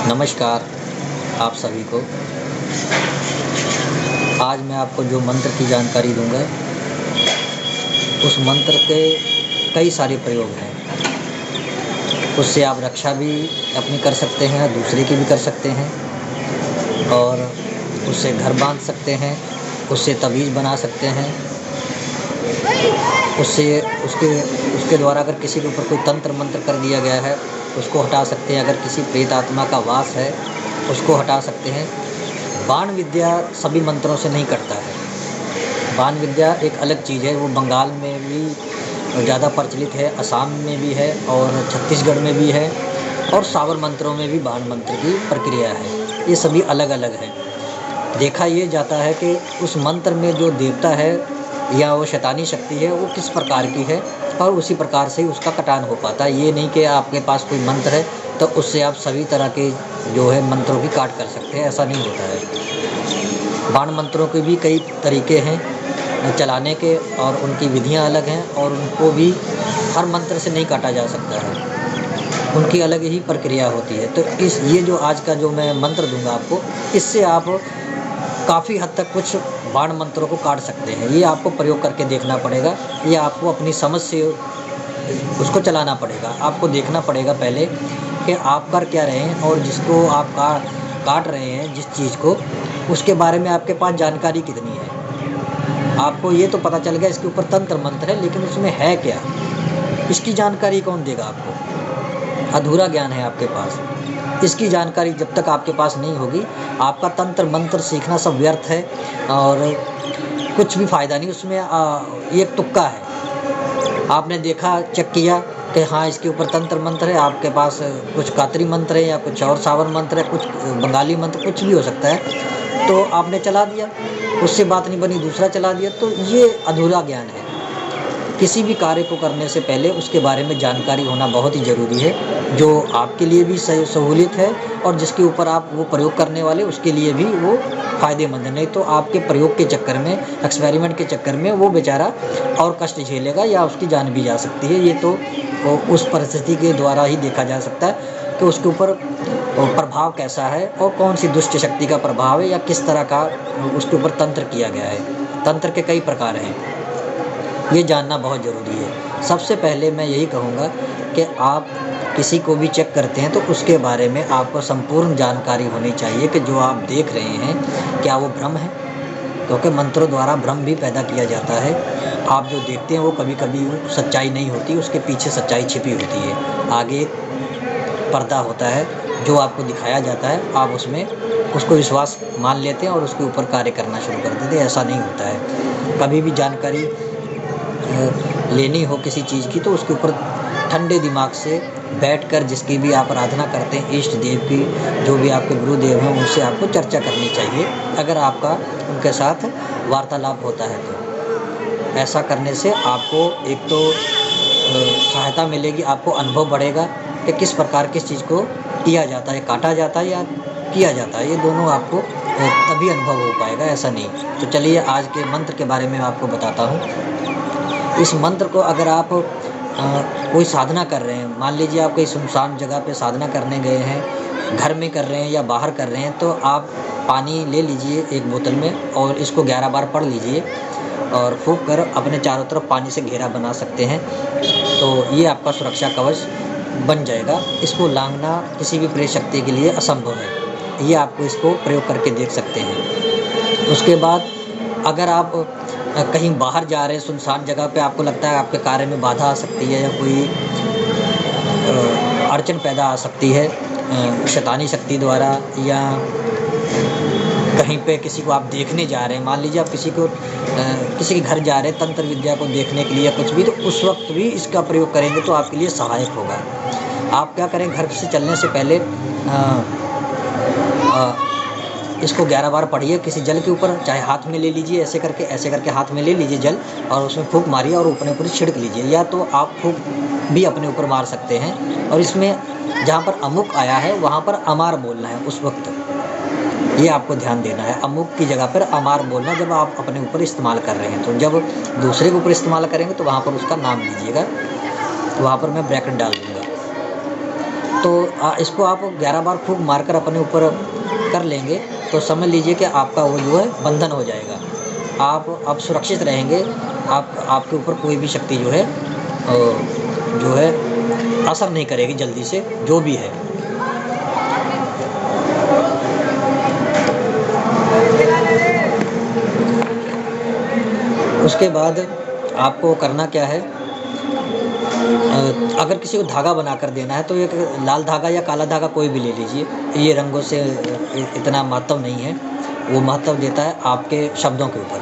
नमस्कार आप सभी को। आज मैं आपको जो मंत्र की जानकारी दूंगा, उस मंत्र के कई सारे प्रयोग हैं। उससे आप रक्षा भी अपनी कर सकते हैं, दूसरे की भी कर सकते हैं, और उससे घर बांध सकते हैं, उससे तबीज़ बना सकते हैं, उससे उसके उसके द्वारा अगर किसी के ऊपर कोई तंत्र मंत्र कर दिया गया है उसको हटा सकते हैं। अगर किसी प्रेत आत्मा का वास है उसको हटा सकते हैं। बाण विद्या सभी मंत्रों से नहीं करता है। बाण विद्या एक अलग चीज़ है। वो बंगाल में भी ज़्यादा प्रचलित है, असम में भी है और छत्तीसगढ़ में भी है, और सावर मंत्रों में भी बाण मंत्र की प्रक्रिया है। ये सभी अलग अलग है। देखा ये जाता है कि उस मंत्र में जो देवता है या वो शैतानी शक्ति है वो किस प्रकार की है, और उसी प्रकार से ही उसका कटान हो पाता है। ये नहीं कि आपके पास कोई मंत्र है तो उससे आप सभी तरह के जो है मंत्रों की काट कर सकते हैं, ऐसा नहीं होता है। बाण मंत्रों के भी कई तरीके हैं चलाने के, और उनकी विधियां अलग हैं, और उनको भी हर मंत्र से नहीं काटा जा सकता है। उनकी अलग ही प्रक्रिया होती है। तो ये जो आज का जो मैं मंत्र दूंगा आपको, इससे आप काफ़ी हद तक कुछ बाण मंत्रों को काट सकते हैं। ये आपको प्रयोग करके देखना पड़ेगा, ये आपको अपनी समझ से उसको चलाना पड़ेगा। आपको देखना पड़ेगा पहले कि आप कर क्या रहे हैं, और जिसको आप काट रहे हैं जिस चीज़ को, उसके बारे में आपके पास जानकारी कितनी है। आपको ये तो पता चल गया इसके ऊपर तंत्र मंत्र है, लेकिन उसमें है क्या, इसकी जानकारी कौन देगा आपको? अधूरा ज्ञान है आपके पास। इसकी जानकारी जब तक आपके पास नहीं होगी, आपका तंत्र मंत्र सीखना सब व्यर्थ है, और कुछ भी फ़ायदा नहीं उसमें। ये एक तुक्का है। आपने देखा, चेक किया कि हाँ इसके ऊपर तंत्र मंत्र है, आपके पास कुछ कातरी मंत्र है या कुछ और सावर मंत्र है, कुछ बंगाली मंत्र, कुछ भी हो सकता है, तो आपने चला दिया, उससे बात नहीं बनी, दूसरा चला दिया। तो ये अधूरा ज्ञान है। किसी भी कार्य को करने से पहले उसके बारे में जानकारी होना बहुत ही ज़रूरी है, जो आपके लिए भी सहूलियत है, और जिसके ऊपर आप वो प्रयोग करने वाले उसके लिए भी वो फ़ायदेमंद है। नहीं तो आपके प्रयोग के चक्कर में, एक्सपेरिमेंट के चक्कर में वो बेचारा और कष्ट झेलेगा, या उसकी जान भी जा सकती है। ये तो उस परिस्थिति के द्वारा ही देखा जा सकता है कि उसके ऊपर प्रभाव कैसा है, और कौन सी दुष्ट शक्ति का प्रभाव है, या किस तरह का उसके ऊपर तंत्र किया गया है। तंत्र के कई प्रकार हैं, ये जानना बहुत ज़रूरी है। सबसे पहले मैं यही कहूँगा कि आप किसी को भी चेक करते हैं तो उसके बारे में आपको संपूर्ण जानकारी होनी चाहिए कि जो आप देख रहे हैं क्या वो भ्रम है, क्योंकि मंत्रों द्वारा भ्रम भी पैदा किया जाता है। आप जो देखते हैं वो कभी कभी सच्चाई नहीं होती, उसके पीछे सच्चाई छिपी होती है। आगे पर्दा होता है जो आपको दिखाया जाता है, आप उसमें उसको विश्वास मान लेते हैं और उसके ऊपर कार्य करना शुरू कर देते हैं। ऐसा नहीं होता है। कभी भी जानकारी लेनी हो किसी चीज़ की तो उसके ऊपर ठंडे दिमाग से बैठकर, जिसकी भी आप आराधना करते हैं, इष्ट देव की, जो भी आपके गुरुदेव हैं, उनसे आपको चर्चा करनी चाहिए। अगर आपका उनके साथ वार्तालाप होता है तो ऐसा करने से आपको एक तो सहायता मिलेगी, आपको अनुभव बढ़ेगा कि किस प्रकार किस चीज़ को किया जाता है, काटा जाता है या किया जाता है। ये दोनों आपको तभी अनुभव हो पाएगा, ऐसा नहीं। तो चलिए आज के मंत्र के बारे में आपको बताता हूँ। इस मंत्र को अगर आप कोई साधना कर रहे हैं, मान लीजिए आप कहीं सुनसान जगह पे साधना करने गए हैं, घर में कर रहे हैं या बाहर कर रहे हैं, तो आप पानी ले लीजिए एक बोतल में, और इसको 11 बार पढ़ लीजिए, और फूंक कर अपने चारों तरफ पानी से घेरा बना सकते हैं। तो ये आपका सुरक्षा कवच बन जाएगा। इसको लांघना किसी भी प्रेत शक्ति के लिए असंभव है। ये आपको इसको प्रयोग करके देख सकते हैं। उसके बाद अगर आप कहीं बाहर जा रहे हैं सुनसान जगह पे, आपको लगता है आपके कार्य में बाधा आ सकती है या कोई अड़चन पैदा आ सकती है शैतानी शक्ति द्वारा, या कहीं पे किसी को आप देखने जा रहे हैं, मान लीजिए आप किसी के घर जा रहे हैं तंत्र विद्या को देखने के लिए या कुछ भी, तो उस वक्त भी इसका प्रयोग करेंगे तो आपके लिए सहायक होगा। आप क्या करें, घर से चलने से पहले इसको 11 बार पढ़िए किसी जल के ऊपर, चाहे हाथ में ले लीजिए, ऐसे करके हाथ में ले लीजिए जल, और उसमें फूंक मारिए और अपने ऊपर छिड़क लीजिए, या तो आप फूंक भी अपने ऊपर मार सकते हैं। और इसमें जहाँ पर अमुक आया है वहाँ पर अमार बोलना है उस वक्त, ये आपको ध्यान देना है। अमुक की जगह पर अमार बोलना जब आप अपने ऊपर इस्तेमाल कर रहे हैं। तो जब दूसरे के ऊपर इस्तेमाल करेंगे तो वहाँ पर उसका नाम लीजिएगा, तो वहाँ पर मैं ब्रैकेट डाल दूँगा। तो इसको आप 11 बार फूँक मारकर अपने ऊपर कर लेंगे तो समझ लीजिए कि आपका वो जो है बंधन हो जाएगा। आप सुरक्षित रहेंगे। आपके ऊपर कोई भी शक्ति जो है असर नहीं करेगी जल्दी से, जो भी है। उसके बाद आपको करना क्या है, अगर किसी को धागा बनाकर देना है तो एक लाल धागा या काला धागा कोई भी ले लीजिए। ये रंगों से इतना महत्व नहीं है, वो महत्व देता है आपके शब्दों के ऊपर।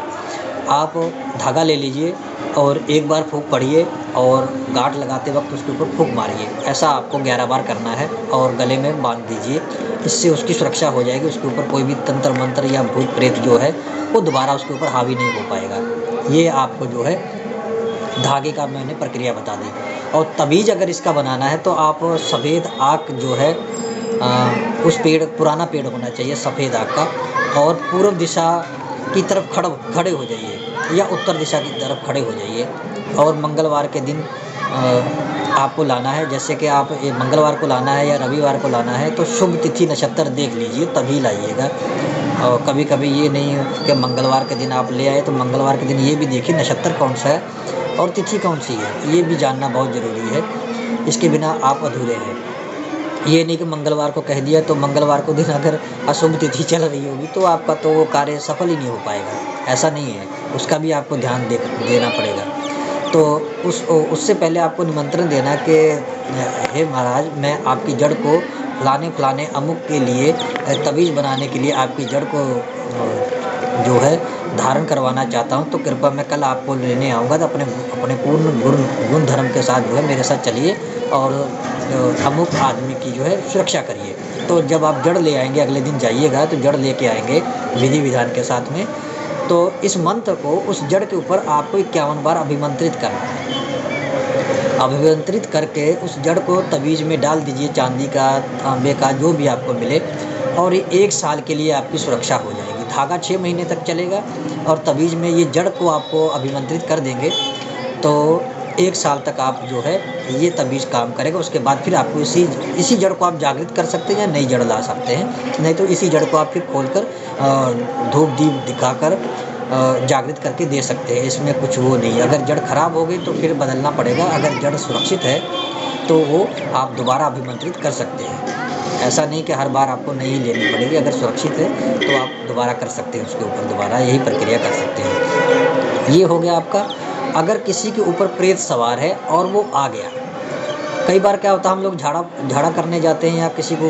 आप धागा ले लीजिए और एक बार फूँक पड़िए और गांठ लगाते वक्त उसके ऊपर फूँक मारिए। ऐसा आपको 11 बार करना है और गले में बांध दीजिए। इससे उसकी सुरक्षा हो जाएगी। उसके ऊपर कोई भी तंत्र मंत्र या भूत प्रेत जो है वो दोबारा उसके ऊपर हावी नहीं हो पाएगा। ये आपको जो है धागे का मैंने प्रक्रिया बता दी। और तवीज़ अगर इसका बनाना है तो आप सफ़ेद आक जो है उस पुराना पेड़ होना चाहिए सफ़ेद आक का, और पूर्व दिशा की तरफ खड़े हो जाइए या उत्तर दिशा की तरफ खड़े हो जाइए। और मंगलवार के दिन आपको लाना है। जैसे कि आप ये मंगलवार को लाना है या रविवार को लाना है तो शुभ तिथि नक्षत्र देख लीजिए तभी लाइएगा। और कभी कभी ये नहीं कि मंगलवार के दिन आप ले आए तो मंगलवार के दिन ये भी देखिए नक्षत्र कौन सा है और तिथि कौन सी है, ये भी जानना बहुत ज़रूरी है। इसके बिना आप अधूरे हैं। ये नहीं कि मंगलवार को कह दिया तो मंगलवार को दिन अगर अशुभ तिथि चल रही होगी तो आपका तो वो कार्य सफल ही नहीं हो पाएगा। ऐसा नहीं है, उसका भी आपको ध्यान देना पड़ेगा। तो उससे पहले आपको निमंत्रण देना कि हे महाराज, मैं आपकी जड़ को फलाने अमुक के लिए तवीज़ बनाने के लिए आपकी जड़ को जो है धारण करवाना चाहता हूँ, तो कृपया मैं कल आपको लेने आऊँगा तो अपने पूर्ण गुण धर्म के साथ जो है मेरे साथ चलिए और अमुक आदमी की जो है सुरक्षा करिए। तो जब आप जड़ ले आएंगे, अगले दिन जाइएगा तो जड़ लेके आएंगे विधि विधान के साथ में। तो इस मंत्र को उस जड़ के ऊपर आपको 51 बार अभिमंत्रित करना है। अभिमंत्रित करके उस जड़ को तवीज़ में डाल दीजिए, चांदी का, तांबे का, जो भी आपको मिले, और ये 1 साल के लिए आपकी सुरक्षा हो जाएगी। धागा 6 महीने तक चलेगा और तवीज़ में ये जड़ को आपको अभिमंत्रित कर देंगे तो 1 साल तक आप जो है ये तवीज़ काम करेगा। उसके बाद फिर आपको इसी जड़ को आप जागृत कर सकते हैं या नई जड़ ला सकते हैं, नहीं तो इसी जड़ को आप फिर खोलकर धूप दीप दिखाकर जागृत करके दे सकते हैं। इसमें कुछ वो नहीं है। अगर जड़ खराब हो गई तो फिर बदलना पड़ेगा। अगर जड़ सुरक्षित है तो वो आप दोबारा अभिमंत्रित कर सकते हैं। ऐसा नहीं कि हर बार आपको नहीं लेनी पड़ेगी। अगर सुरक्षित है तो आप दोबारा कर सकते हैं, उसके ऊपर दोबारा यही प्रक्रिया कर सकते हैं। ये हो गया आपका। अगर किसी के ऊपर प्रेत सवार है और वो आ गया, कई बार क्या होता है हम लोग झाड़ा करने जाते हैं या किसी को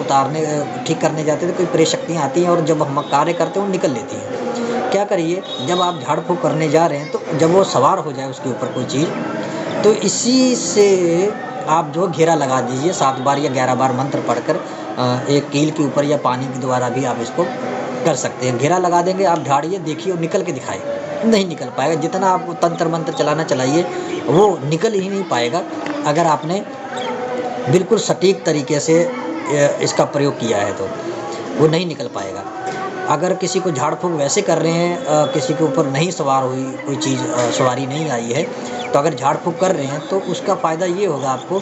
ठीक करने जाते हैं तो कोई प्रेत शक्तियाँ आती हैं और जब हम कार्य करते हैं वो निकल लेती हैं। क्या करिए, जब आप झाड़ फूँक करने जा रहे हैं तो जब वो सवार हो जाए उसके ऊपर कोई चीज़, तो इसी से आप जो घेरा लगा दीजिए 7 बार या 11 बार मंत्र पढ़कर एक कील के ऊपर या पानी के द्वारा भी आप इसको कर सकते हैं। घेरा लगा देंगे, आप झाड़िए, देखिए और निकल के दिखाए, नहीं निकल पाएगा। जितना आप तंत्र मंत्र चलाना चलाइए वो निकल ही नहीं पाएगा अगर आपने बिल्कुल सटीक तरीके से इसका प्रयोग किया है तो वो नहीं निकल पाएगा। अगर किसी को झाड़ फूँक वैसे कर रहे हैं, किसी के ऊपर नहीं सवार हुई कोई चीज़, सवारी नहीं आई है, तो अगर झाड़ फूँक कर रहे हैं तो उसका फ़ायदा ये होगा आपको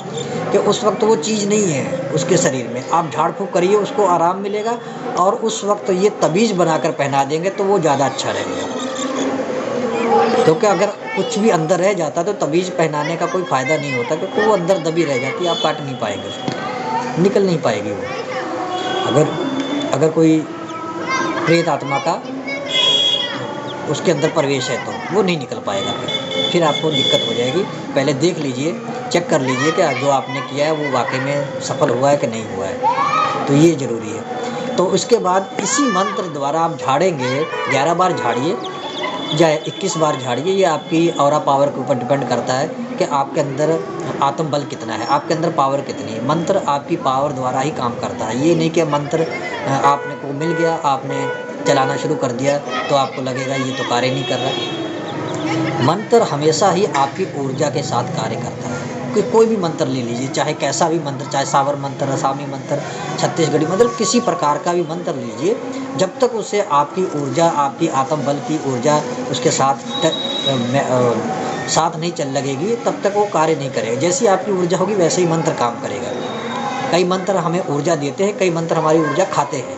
कि उस वक्त वो चीज़ नहीं है उसके शरीर में। आप झाड़ फूँक करिए, उसको आराम मिलेगा और उस वक्त ये तवीज़ बनाकर पहना देंगे तो वो ज़्यादा अच्छा रहेगा। क्योंकि अगर कुछ भी अंदर रह जाता तो तवीज़ पहनाने का कोई फ़ायदा नहीं होता, क्योंकि वो अंदर दबी रह जाती, आप काट नहीं पाएंगे उसको, निकल नहीं पाएगी वो। अगर कोई प्रेत आत्मा का उसके अंदर प्रवेश है तो वो नहीं निकल पाएगा। फिर आपको दिक्कत हो जाएगी। पहले देख लीजिए, चेक कर लीजिए कि जो आपने किया है वो वाकई में सफल हुआ है कि नहीं हुआ है, तो ये ज़रूरी है। तो उसके बाद इसी मंत्र द्वारा आप झाड़ेंगे, 11 बार झाड़िए या 21 बार झाड़िए। ये आपकी ऑरा पावर के ऊपर डिपेंड करता है कि आपके अंदर आत्म बल कितना है, आपके अंदर पावर कितनी है। मंत्र आपकी पावर द्वारा ही काम करता है। ये नहीं कि मंत्र आपने को मिल गया, आपने चलाना शुरू कर दिया तो आपको लगेगा ये तो कार्य नहीं कर रहा। मंत्र हमेशा ही आपकी ऊर्जा के साथ कार्य करता है। कोई भी मंत्र ले लीजिए, चाहे कैसा भी मंत्र, चाहे सावर मंत्र, असामी मंत्र, छत्तीसगढ़ी मंत्र, किसी प्रकार का भी मंत्र लीजिए, जब तक उसे आपकी ऊर्जा, आपकी आत्म बल की ऊर्जा उसके साथ नहीं चल लगेगी तब तक वो कार्य नहीं करेगा। जैसी आपकी ऊर्जा होगी वैसे ही मंत्र काम करेगा। कई मंत्र हमें ऊर्जा देते हैं, कई मंत्र हमारी ऊर्जा खाते हैं।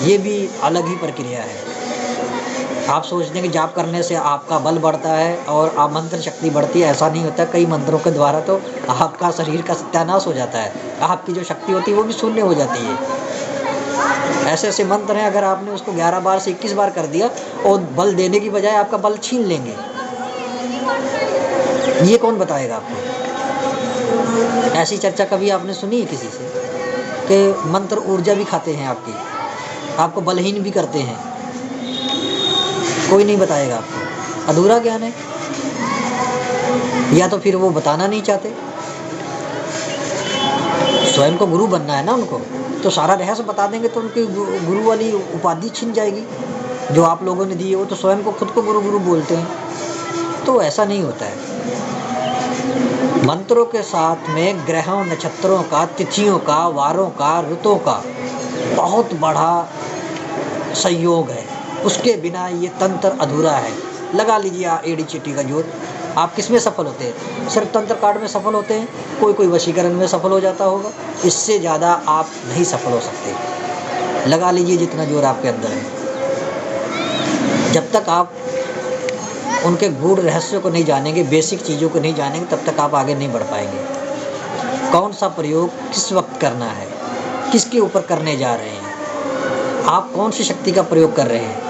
ये भी अलग ही प्रक्रिया है। आप सोचते हैं कि जाप करने से आपका बल बढ़ता है और आप मंत्र शक्ति बढ़ती है, ऐसा नहीं होता। कई मंत्रों के द्वारा तो आपका शरीर का सत्यानाश हो जाता है, आपकी जो शक्ति होती है वो भी शून्य हो जाती है। ऐसे ऐसे मंत्र हैं, अगर आपने उसको 11 बार से 21 बार कर दिया और बल देने की बजाय आपका बल छीन लेंगे। ये कौन बताएगा आपको? ऐसी चर्चा कभी आपने सुनी है किसी से कि मंत्र ऊर्जा भी खाते हैं आपकी, आपको बलहीन भी करते हैं? कोई नहीं बताएगा आपको। अधूरा ज्ञान है, या तो फिर वो बताना नहीं चाहते। स्वयं को गुरु बनना है ना उनको, तो सारा रहस्य बता देंगे तो उनकी गुरु वाली उपाधि छिन जाएगी जो आप लोगों ने दी है। वो तो स्वयं को खुद को गुरु गुरु बोलते हैं, तो ऐसा नहीं होता है। मंत्रों के साथ में ग्रहों, नक्षत्रों का, तिथियों का, वारों का, ऋतुओं का बहुत बड़ा संयोग है। उसके बिना ये तंत्र अधूरा है। लगा लीजिए एड़ी चिट्ठी का जोर। आप किस में सफल होते हैं? सिर्फ तंत्र कार्ड में सफल होते हैं, कोई वशीकरण में सफल हो जाता होगा। इससे ज़्यादा आप नहीं सफल हो सकते। लगा लीजिए जितना जोर आपके अंदर है। जब तक आप उनके गूढ़ रहस्य को नहीं जानेंगे, बेसिक चीज़ों को नहीं जानेंगे, तब तक आप आगे नहीं बढ़ पाएंगे। कौन सा प्रयोग किस वक्त करना है, किसके ऊपर करने जा रहे हैं, आप कौन सी शक्ति का प्रयोग कर रहे हैं,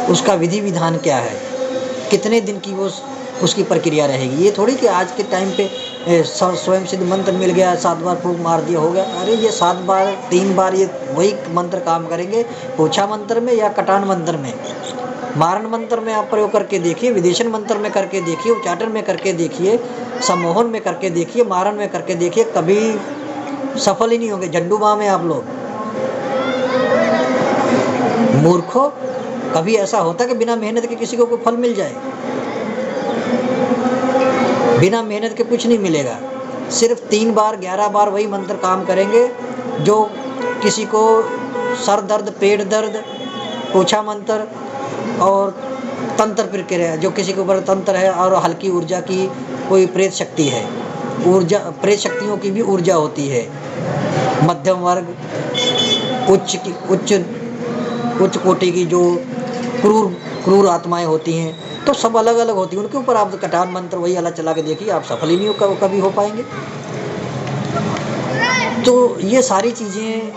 उसका विधि विधान क्या है, कितने दिन की वो उसकी प्रक्रिया रहेगी। ये थोड़ी कि आज के टाइम पे स्वयं सिद्ध मंत्र मिल गया, 7 बार फूंक मार दिया, हो गया। अरे ये 7 बार 3 बार ये वही मंत्र काम करेंगे। पोछा मंत्र में या कटान मंत्र में, मारण मंत्र में आप प्रयोग करके देखिए, विदेशन मंत्र में करके देखिए, उच्चाटन में करके देखिए, सम्मोहन में करके देखिए, मारण में करके देखिए, कभी सफल ही नहीं होंगे। झंडूबाम में आप लोग मूर्खों, कभी ऐसा होता कि बिना मेहनत के किसी को कोई फल मिल जाए? बिना मेहनत के कुछ नहीं मिलेगा। सिर्फ 3 बार 11 बार वही मंत्र काम करेंगे। जो किसी को सर दर्द, पेट दर्द, पोछा मंत्र और तंत्र प्रक्रिया, जो किसी के ऊपर तंत्र है और हल्की ऊर्जा की कोई प्रेत शक्ति है, ऊर्जा प्रेत शक्तियों की भी ऊर्जा होती है। मध्यम वर्ग, उच्च कोटि की जो क्रूर आत्माएं होती हैं, तो सब अलग अलग होती हैं। उनके ऊपर आप कटान मंत्र वही अलग चला के देखिए, आप सफल ही नहीं कभी हो पाएंगे। तो ये सारी चीज़ें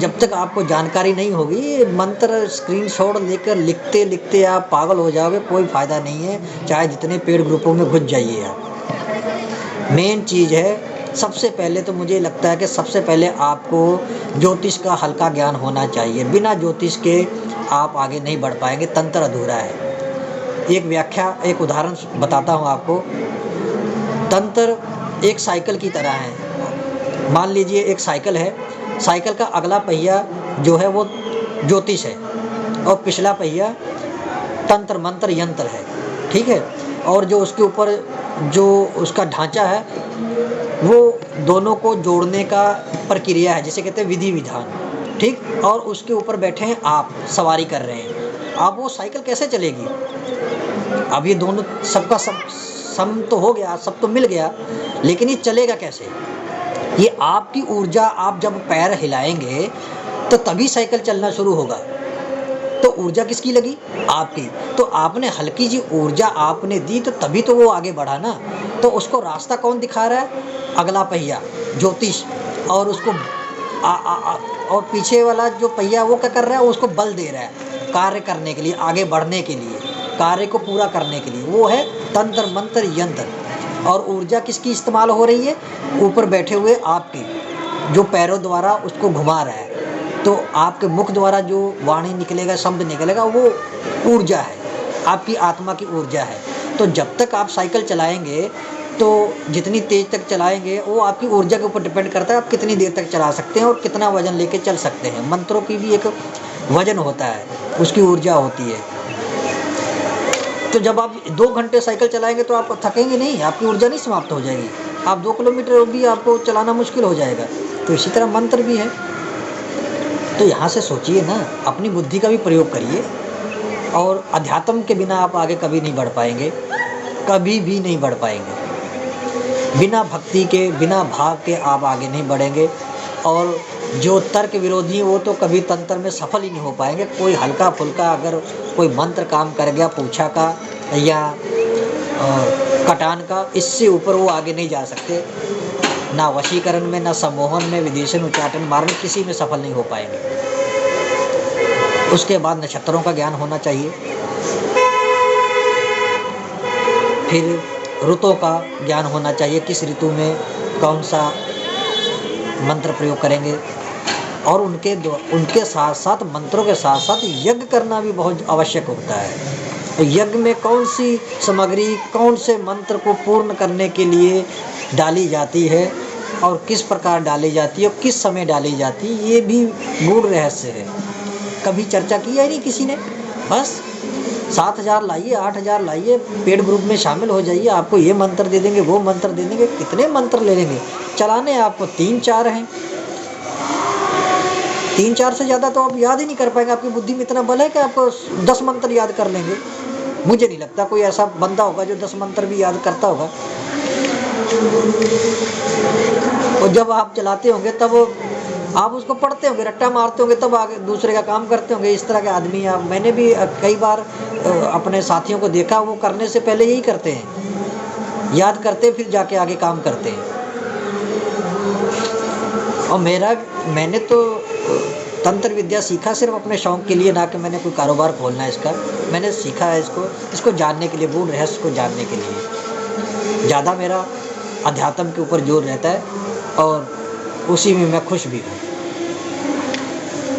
जब तक आपको जानकारी नहीं होगी, मंत्र स्क्रीनशॉट लेकर लिखते लिखते आप पागल हो जाओगे, कोई फ़ायदा नहीं है। चाहे जितने पेड ग्रुपों में घुस जाइए आप। मेन चीज़ है, सबसे पहले तो मुझे लगता है कि सबसे पहले आपको ज्योतिष का हल्का ज्ञान होना चाहिए। बिना ज्योतिष के आप आगे नहीं बढ़ पाएंगे, तंत्र अधूरा है। एक उदाहरण बताता हूँ आपको। तंत्र एक साइकिल की तरह है। मान लीजिए एक साइकिल है, साइकिल का अगला पहिया जो है वो ज्योतिष है और पिछला पहिया तंत्र मंत्र यंत्र है, ठीक है। और जो उसके ऊपर जो उसका ढांचा है वो दोनों को जोड़ने का प्रक्रिया है, जिसे कहते हैं विधि विधान, ठीक। और उसके ऊपर बैठे हैं आप, सवारी कर रहे हैं। अब वो साइकिल कैसे चलेगी? अब ये दोनों सबका सम तो हो गया, सब तो मिल गया, लेकिन ये चलेगा कैसे? ये आपकी ऊर्जा, आप जब पैर हिलाएंगे तो तभी साइकिल चलना शुरू होगा। तो ऊर्जा किसकी लगी? आपकी। तो आपने हल्की जी ऊर्जा आपने दी, तो तभी तो वो आगे बढ़ा ना। तो उसको रास्ता कौन दिखा रहा है? अगला पहिया ज्योतिष। और उसको और पीछे वाला जो पहिया वो क्या कर रहा है? उसको बल दे रहा है कार्य करने के लिए, आगे बढ़ने के लिए, कार्य को पूरा करने के लिए। वो है तंत्र मंत्र यंत्र। और ऊर्जा किसकी इस्तेमाल हो रही है? ऊपर बैठे हुए आपकी, जो पैरों द्वारा उसको घुमा रहा है। तो आपके मुख द्वारा जो वाणी निकलेगा, शब्द निकलेगा, वो ऊर्जा है, आपकी आत्मा की ऊर्जा है। तो जब तक आप साइकिल चलाएंगे, तो जितनी तेज़ तक चलाएंगे वो आपकी ऊर्जा के ऊपर डिपेंड करता है, आप कितनी देर तक चला सकते हैं और कितना वजन लेके चल सकते हैं। मंत्रों की भी एक वजन होता है, उसकी ऊर्जा होती है। तो जब आप 2 घंटे साइकिल चलाएंगे तो आप थकेंगे नहीं, आपकी ऊर्जा नहीं समाप्त हो जाएगी। आप 2 किलोमीटर भी आपको चलाना मुश्किल हो जाएगा। तो इसी तरह मंत्र भी है। तो यहाँ से सोचिए ना, अपनी बुद्धि का भी प्रयोग करिए। और अध्यात्म के बिना आप आगे कभी नहीं बढ़ पाएंगे, कभी भी नहीं बढ़ पाएंगे। बिना भक्ति के, बिना भाव के आप आगे नहीं बढ़ेंगे। और जो तर्क विरोधी हैं वो तो कभी तंत्र में सफल ही नहीं हो पाएंगे। कोई हल्का फुल्का अगर कोई मंत्र काम कर गया, पूछा का या कटान का, इससे ऊपर वो आगे नहीं जा सकते। ना वशीकरण में, ना सम्मोहन में, विदेशन, उच्चाटन, मारण, किसी में सफल नहीं हो पाएंगे। उसके बाद नक्षत्रों का ज्ञान होना चाहिए, फिर ऋतुओं का ज्ञान होना चाहिए, किस ऋतु में कौन सा मंत्र प्रयोग करेंगे। और उनके साथ साथ, मंत्रों के साथ साथ यज्ञ करना भी बहुत आवश्यक होता है। तो यज्ञ में कौन सी सामग्री, कौन से मंत्र को पूर्ण करने के लिए डाली जाती है और किस प्रकार डाली जाती है और किस समय डाली जाती है, ये भी गूढ़ रहस्य है। कभी चर्चा किया ही नहीं किसी ने। बस 7,000 लाइए, 8,000 लाइए, पेड ग्रुप में शामिल हो जाइए, आपको ये मंत्र दे देंगे, वो मंत्र दे देंगे। कितने मंत्र ले लेंगे? चलाने आपको 3-4 हैं। 3-4 से ज़्यादा तो आप याद ही नहीं कर पाएंगे। आपकी बुद्धि में इतना बल है कि आपको 10 मंत्र याद कर लेंगे। मुझे नहीं लगता कोई ऐसा बंदा होगा जो 10 मंत्र भी याद करता होगा। और जब आप चलाते होंगे तब आप उसको पढ़ते होंगे, रट्टा मारते होंगे, तब आगे दूसरे का काम करते होंगे। इस तरह के आदमी आप, मैंने भी कई बार अपने साथियों को देखा, वो करने से पहले यही करते हैं, याद करते फिर जाके आगे काम करते हैं। और मैंने तो तंत्र विद्या सीखा सिर्फ अपने शौक़ के लिए, ना कि मैंने कोई कारोबार खोलना है इसका। मैंने सीखा है इसको जानने के लिए, गूढ़ रहस्य को जानने के लिए। ज़्यादा मेरा अध्यात्म के ऊपर जोर रहता है और उसी में मैं खुश भी हूँ।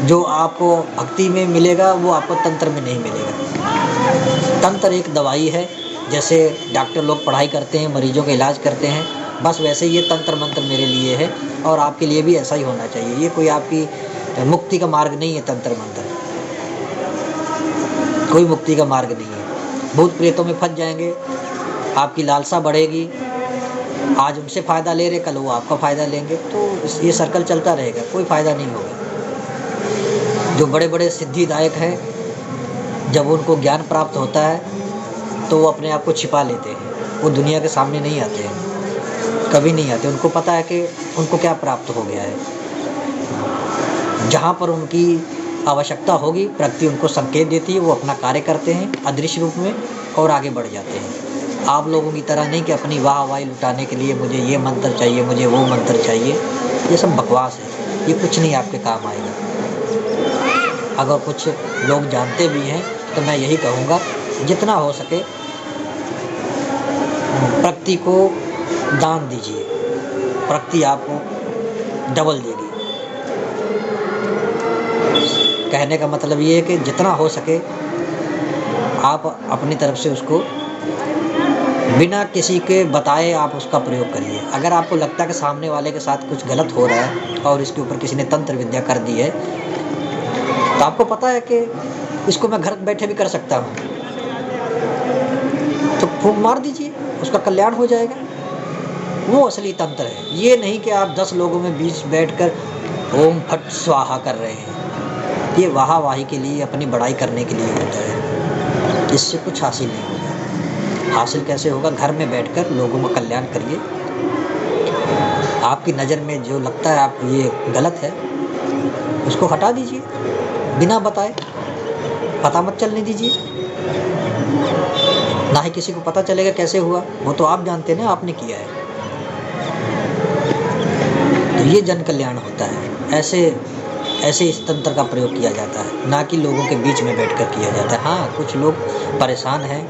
जो आपको भक्ति में मिलेगा वो आपको तंत्र में नहीं मिलेगा। तंत्र एक दवाई है, जैसे डॉक्टर लोग पढ़ाई करते हैं, मरीजों का इलाज करते हैं, बस वैसे ये तंत्र मंत्र मेरे लिए है और आपके लिए भी ऐसा ही होना चाहिए। ये कोई आपकी मुक्ति का मार्ग नहीं है। तंत्र मंत्र कोई मुक्ति का मार्ग नहीं है। भूत प्रेतों में फंस जाएंगे, आपकी लालसा बढ़ेगी, आज उनसे फ़ायदा ले रहे, कल वो आपका फ़ायदा लेंगे, तो ये सर्कल चलता रहेगा, कोई फ़ायदा नहीं होगा। जो बड़े बड़े सिद्धिदायक हैं, जब उनको ज्ञान प्राप्त होता है तो वो अपने आप को छिपा लेते हैं, वो दुनिया के सामने नहीं आते हैं, कभी नहीं आते। उनको पता है कि उनको क्या प्राप्त हो गया है। जहाँ पर उनकी आवश्यकता होगी, प्रकृति उनको संकेत देती है, वो अपना कार्य करते हैं अदृश्य रूप में और आगे बढ़ जाते हैं। आप लोगों की तरह नहीं कि अपनी वाहवाही लुटाने के लिए मुझे ये मंत्र चाहिए, मुझे वो मंत्र चाहिए। ये सब बकवास है, ये कुछ नहीं आपके काम आएगा। अगर कुछ लोग जानते भी हैं तो मैं यही कहूँगा, जितना हो सके प्रकृति को दान दीजिए, प्रकृति आपको डबल देगी। कहने का मतलब ये है कि जितना हो सके आप अपनी तरफ से उसको बिना किसी के बताए आप उसका प्रयोग करिए। अगर आपको लगता है कि सामने वाले के साथ कुछ गलत हो रहा है और इसके ऊपर किसी ने तंत्र विद्या कर दी है, तो आपको पता है कि इसको मैं घर बैठे भी कर सकता हूँ, तो फूंक मार दीजिए, उसका कल्याण हो जाएगा। वो असली तंत्र है। ये नहीं कि आप 10 लोगों में बीच बैठकर ओम फट स्वाहा कर रहे हैं। ये वाहवाही के लिए, अपनी बड़ाई करने के लिए होता है। इससे कुछ हासिल नहीं होगा। हासिल कैसे होगा? घर में बैठकर लोगों का कल्याण करिए। आपकी नज़र में जो लगता है आप ये गलत है, उसको हटा दीजिए बिना बताए। पता मत चलने दीजिए, ना ही किसी को पता चलेगा कैसे हुआ, वो तो आप जानते हैं ना, आपने किया है। तो ये जन कल्याण होता है। ऐसे इस तंत्र का प्रयोग किया जाता है, ना कि लोगों के बीच में बैठकर किया जाता है। हाँ, कुछ लोग परेशान हैं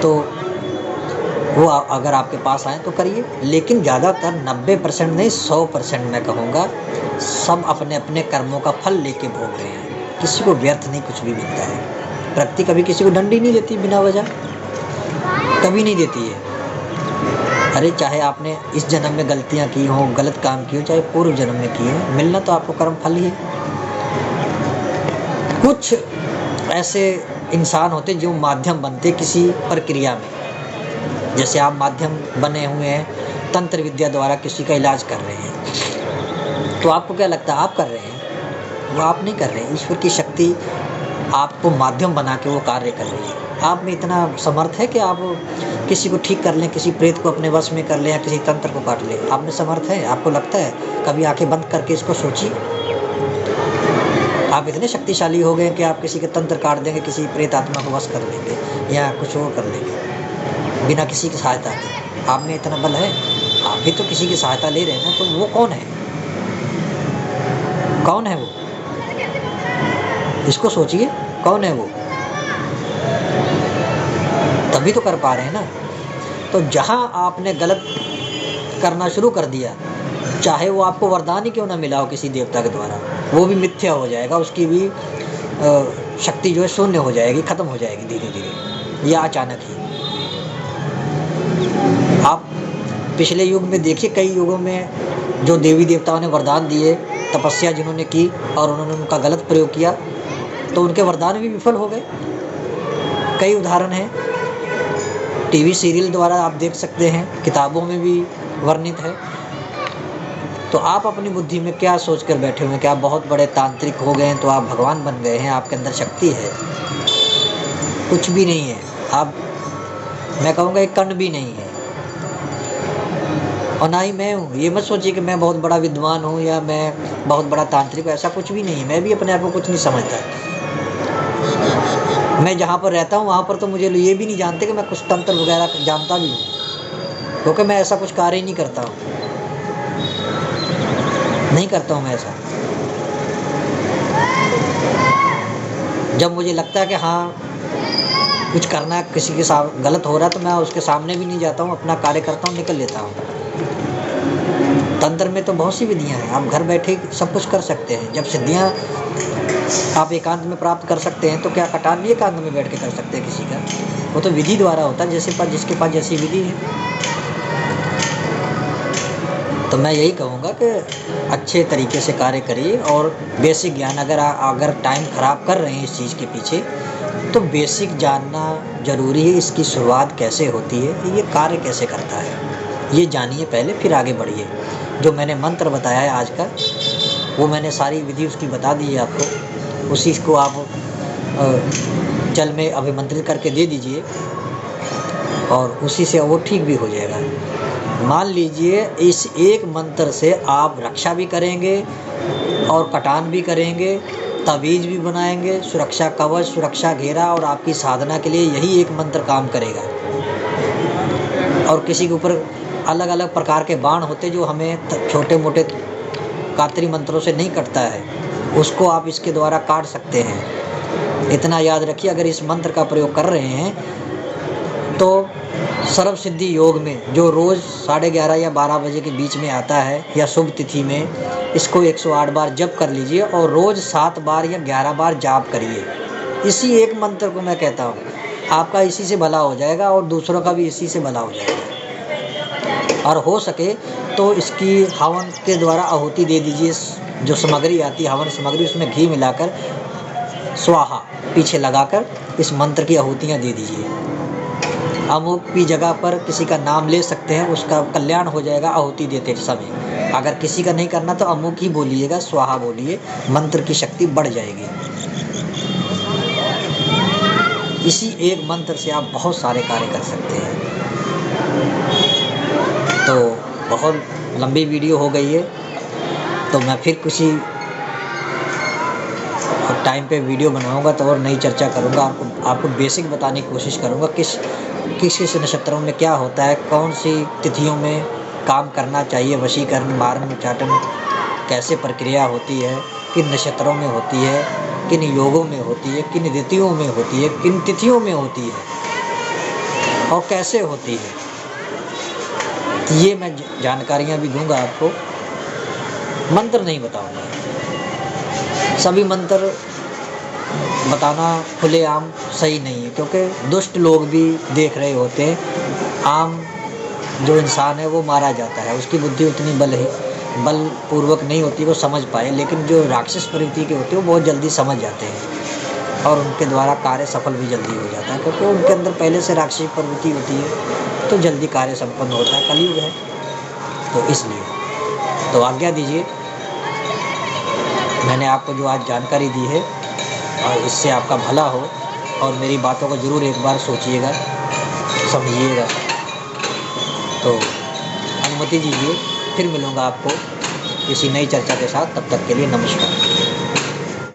तो वो अगर आपके पास आए तो करिए, लेकिन ज़्यादातर 90% नहीं 100% मैं कहूँगा, सब अपने अपने कर्मों का फल लेके भोग रहे हैं। किसी को व्यर्थ नहीं कुछ भी मिलता है। प्रकृति कभी किसी को दंड ही नहीं देती बिना वजह, कभी नहीं देती है। अरे चाहे आपने इस जन्म में गलतियाँ की हों, गलत काम किए हो, चाहे पूर्व जन्म में किए हों, मिलना तो आपको कर्म फल ही है। कुछ ऐसे इंसान होते जो माध्यम बनते किसी प्रक्रिया में, जैसे आप माध्यम बने हुए हैं, तंत्र विद्या द्वारा किसी का इलाज कर रहे हैं, तो आपको क्या लगता है आप कर रहे हैं? वो आप नहीं कर रहे हैं। ईश्वर की शक्ति आपको माध्यम बना के वो कार्य कर रही है। आप में इतना समर्थ है कि आप किसी को ठीक कर लें, किसी प्रेत को अपने वश में कर लें या किसी तंत्र को काट लें? आप में समर्थ है? आपको लगता है? कभी आंखें बंद करके इसको सोचिए। आप इतने शक्तिशाली हो गए कि आप किसी के तंत्र काट देंगे, किसी प्रेत आत्मा को वश कर लेंगे या कुछ और कर लेंगे बिना किसी की सहायता के। आप में इतना बल है? आप भी तो किसी की सहायता ले रहे हैं ना, तो वो कौन है? कौन है वो? इसको सोचिए, कौन है वो? तभी तो कर पा रहे हैं ना। तो जहाँ आपने गलत करना शुरू कर दिया, चाहे वो आपको वरदान ही क्यों ना मिला हो किसी देवता के द्वारा, वो भी मिथ्या हो जाएगा, उसकी भी शक्ति जो है शून्य हो जाएगी, खत्म हो जाएगी धीरे धीरे या अचानक ही। आप पिछले युग में देखिए, कई युगों में जो देवी देवताओं ने वरदान दिए, तपस्या जिन्होंने की और उन्होंने उनका गलत प्रयोग किया, तो उनके वरदान भी विफल हो गए। कई उदाहरण हैं, टीवी सीरियल द्वारा आप देख सकते हैं, किताबों में भी वर्णित है। तो आप अपनी बुद्धि में क्या सोच कर बैठे हुए हैं कि आप बहुत बड़े तांत्रिक हो गए हैं, तो आप भगवान बन गए हैं, आपके अंदर शक्ति है? कुछ भी नहीं है। आप, मैं कहूँगा एक कण भी नहीं है, और ना ही मैं हूँ। ये मत सोचिए कि मैं बहुत बड़ा विद्वान हूँ या मैं बहुत बड़ा तांत्रिक हूँ, ऐसा कुछ भी नहीं है। मैं भी अपने आप को कुछ नहीं समझता। मैं जहाँ पर रहता हूँ वहाँ पर तो मुझे ये भी नहीं जानते कि मैं कुछ तंत्र वगैरह जानता भी हूँ, क्योंकि मैं ऐसा कुछ कार्य ही नहीं करता हूँ, नहीं करता हूँ मैं ऐसा। जब मुझे लगता है कि हाँ कुछ करना है, किसी के साथ गलत हो रहा है, तो मैं उसके सामने भी नहीं जाता हूँ, अपना कार्य करता हूँ, निकल लेता हूँ। तंत्र में तो बहुत सी विधियाँ हैं, आप घर बैठे सब कुछ कर सकते हैं। जब सिद्धियाँ आप एकांत में प्राप्त कर सकते हैं, तो क्या कटान भी एकांत में बैठ के कर सकते हैं किसी का? वो तो विधि द्वारा होता है, जिसके पास जैसी विधि है। तो मैं यही कहूँगा कि अच्छे तरीके से कार्य करिए, और बेसिक ज्ञान, अगर टाइम ख़राब कर रहे हैं इस चीज़ के पीछे, तो बेसिक जानना ज़रूरी है। इसकी शुरुआत कैसे होती है, ये कार्य कैसे करता है, ये जानिए पहले, फिर आगे बढ़िए। जो मैंने मंत्र बताया है आज का, वो मैंने सारी विधि उसकी बता दी है आपको। उसी को आप जल में अभिमंत्रित करके दे दीजिए, और उसी से वो ठीक भी हो जाएगा। मान लीजिए इस एक मंत्र से आप रक्षा भी करेंगे और कटान भी करेंगे, तवीज़ भी बनाएंगे, सुरक्षा कवच, सुरक्षा घेरा, और आपकी साधना के लिए यही एक मंत्र काम करेगा। और किसी के ऊपर अलग अलग प्रकार के बाण होते जो हमें छोटे मोटे कातरी मंत्रों से नहीं कटता है, उसको आप इसके द्वारा काट सकते हैं। इतना याद रखिए, अगर इस मंत्र का प्रयोग कर रहे हैं तो सर्व सिद्धि योग में, जो रोज़ 11:30 या 12 बजे के बीच में आता है या शुभ तिथि में, इसको 108 बार जप कर लीजिए, और रोज़ 7 बार या 11 बार जाप करिए। इसी एक मंत्र को मैं कहता हूँ, आपका इसी से भला हो जाएगा और दूसरों का भी इसी से भला हो जाएगा। और हो सके तो इसकी हवन के द्वारा आहुति दे दीजिए। जो सामग्री आती है हवन सामग्री, उसमें घी मिलाकर स्वाहा पीछे लगाकर इस मंत्र की आहुतियाँ दे दीजिए। अमुक की जगह पर किसी का नाम ले सकते हैं, उसका कल्याण हो जाएगा आहुति देते समय। अगर किसी का नहीं करना तो अमुक ही बोलिएगा, स्वाहा बोलिए, मंत्र की शक्ति बढ़ जाएगी। इसी एक मंत्र से आप बहुत सारे कार्य कर सकते हैं। तो बहुत लंबी वीडियो हो गई है, तो मैं फिर किसी टाइम पे वीडियो बनवाऊंगा तो और नई चर्चा करूंगा। आपको बेसिक बताने की कोशिश करूंगा किस नक्षत्रों में क्या होता है, कौन सी तिथियों में काम करना चाहिए, वशीकरण, मारण, उच्चाटन कैसे प्रक्रिया होती है, किन नक्षत्रों में होती है, किन योगों में होती है, किन ऋतुओं में होती है, किन तिथियों में होती है और कैसे होती है। ये मैं जानकारियाँ भी दूंगा आपको, मंत्र नहीं बताऊंगा। सभी मंत्र बताना खुलेआम सही नहीं है, क्योंकि दुष्ट लोग भी देख रहे होते हैं। आम जो इंसान है वो मारा जाता है, उसकी बुद्धि उतनी बलपूर्वक नहीं होती वो समझ पाए, लेकिन जो राक्षस प्रवृत्ति के होते हैं वो बहुत जल्दी समझ जाते हैं और उनके द्वारा कार्य सफल भी जल्दी हो जाता है, क्योंकि उनके अंदर पहले से राक्षसी प्रवृत्ति होती है, तो जल्दी कार्य संपन्न होता है। कलयुग है तो इसलिए। तो आज्ञा दीजिए, मैंने आपको जो आज जानकारी दी है और इससे आपका भला हो और मेरी बातों को ज़रूर एक बार सोचिएगा, समझिएगा। तो अनुमति दीजिए, फिर मिलूँगा आपको किसी नई चर्चा के साथ। तब तक के लिए नमस्कार।